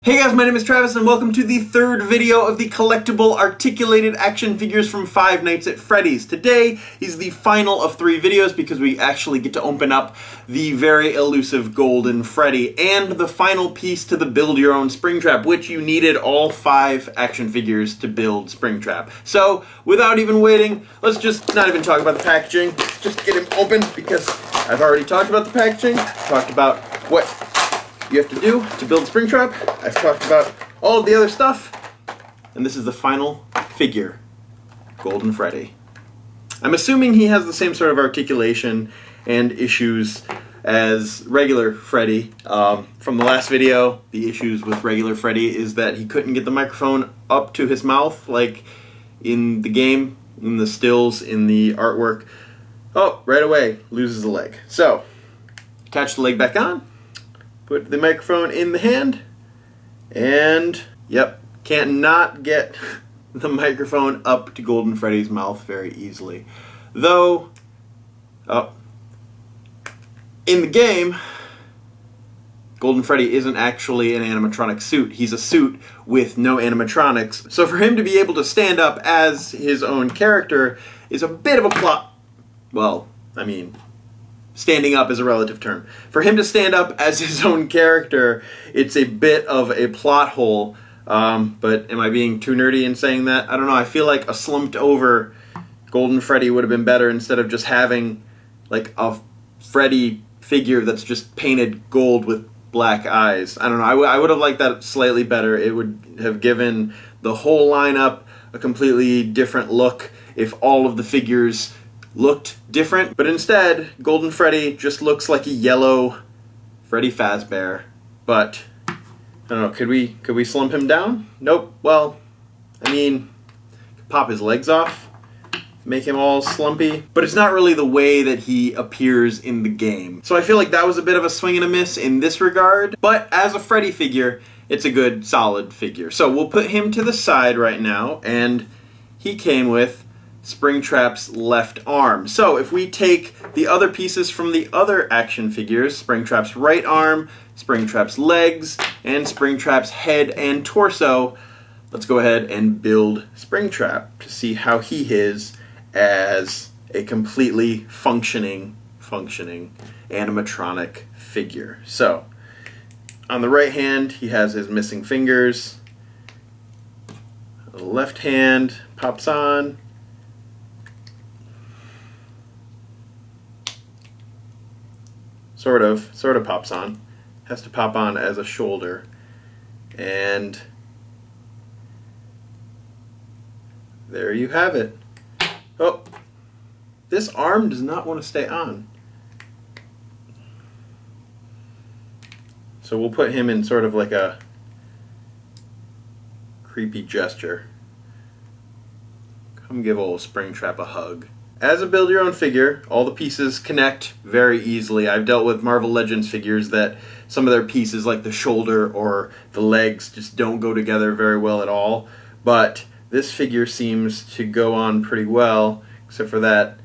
Hey guys, my name is Travis and welcome to the third video of the collectible articulated action figures from Five Nights at Freddy's. Today is the final of 3 videos because we actually get to open up the very elusive Golden Freddy and the final piece to the Build Your Own Springtrap, which you needed all 5 action figures to build Springtrap. So, without even waiting, let's just not even talk about the packaging. Let's just get him open because I've already talked about the packaging, talked about what you have to do to build Springtrap. I've talked about all of the other stuff, and this is the final figure, Golden Freddy. I'm assuming he has the same sort of articulation and issues as regular Freddy. From the last video, the issues with regular Freddy is that he couldn't get the microphone up to his mouth like in the game, in the stills, in the artwork. Oh, right away, loses a leg. So, attach the leg back on. Put the microphone in the hand, and yep, can't not get the microphone up to Golden Freddy's mouth very easily. Though, in the game, Golden Freddy isn't actually an animatronic suit. He's a suit with no animatronics. So for him to be able to stand up as his own character is a bit of a plot. Well, I mean, standing up is a relative term. For him to stand up as his own character, it's a bit of a plot hole. But am I being too nerdy in saying that? I don't know. I feel like a slumped over Golden Freddy would have been better instead of just having like a Freddy figure that's just painted gold with black eyes. I don't know. I would have liked that slightly better. It would have given the whole lineup a completely different look if all of the figures looked different, but instead, Golden Freddy just looks like a yellow Freddy Fazbear. But I don't know. Could we slump him down? Nope. Well, I mean, pop his legs off, make him all slumpy, but it's not really the way that he appears in the game. So I feel like that was a bit of a swing and a miss in this regard. But as a Freddy figure, it's a good, solid figure. So we'll put him to the side right now, and he came with Springtrap's left arm. So if we take the other pieces from the other action figures, Springtrap's right arm, Springtrap's legs, and Springtrap's head and torso, let's go ahead and build Springtrap to see how he is as a completely functioning animatronic figure. So on the right hand, he has his missing fingers. The left hand pops on. Sort of pops on. Has to pop on as a shoulder. And there you have it. Oh, this arm does not want to stay on. So we'll put him in sort of like a creepy gesture. Come give old Springtrap a hug. As a build your own figure, all the pieces connect very easily. I've dealt with Marvel Legends figures that some of their pieces, like the shoulder or the legs, just don't go together very well at all. But this figure seems to go on pretty well, except for that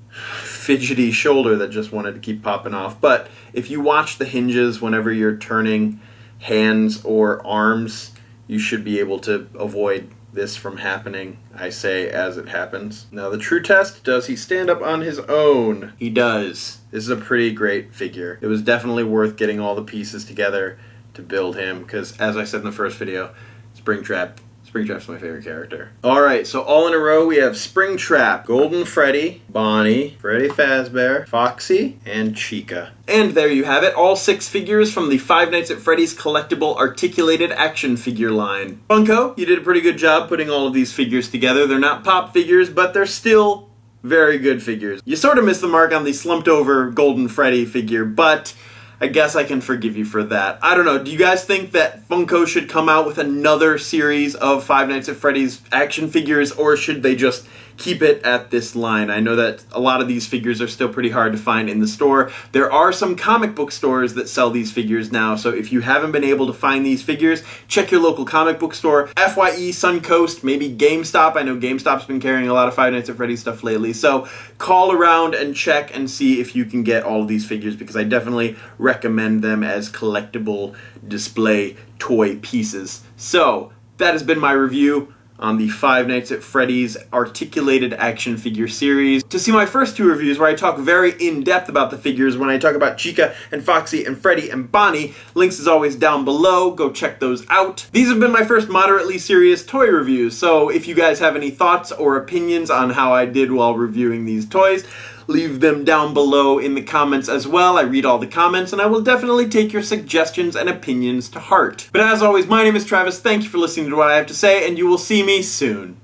fidgety shoulder that just wanted to keep popping off. But if you watch the hinges whenever you're turning hands or arms, you should be able to avoid this from happening, I say, as it happens. Now the true test, does he stand up on his own? He does. This is a pretty great figure. It was definitely worth getting all the pieces together to build him, because as I said in the first video, Springtrap's my favorite character. Alright, so all in a row we have Springtrap, Golden Freddy, Bonnie, Freddy Fazbear, Foxy, and Chica. And there you have it, all 6 figures from the Five Nights at Freddy's collectible articulated action figure line. Funko, you did a pretty good job putting all of these figures together. They're not pop figures, but they're still very good figures. You sort of missed the mark on the slumped over Golden Freddy figure, but I guess I can forgive you for that. I don't know, do you guys think that Funko should come out with another series of Five Nights at Freddy's action figures, or should they just keep it at this line. I know that a lot of these figures are still pretty hard to find in the store. There are some comic book stores that sell these figures now, so if you haven't been able to find these figures, check your local comic book store. FYE, Suncoast, maybe GameStop. I know GameStop's been carrying a lot of Five Nights at Freddy's stuff lately, so call around and check and see if you can get all of these figures, because I definitely recommend them as collectible display toy pieces. So that has been my review on the Five Nights at Freddy's articulated action figure series. To see my first two reviews where I talk very in-depth about the figures when I talk about Chica and Foxy and Freddy and Bonnie, links is always down below, go check those out. These have been my first moderately serious toy reviews, so if you guys have any thoughts or opinions on how I did while reviewing these toys, leave them down below in the comments as well. I read all the comments, and I will definitely take your suggestions and opinions to heart. But as always, my name is Travis, thank you for listening to what I have to say, and you will see me soon.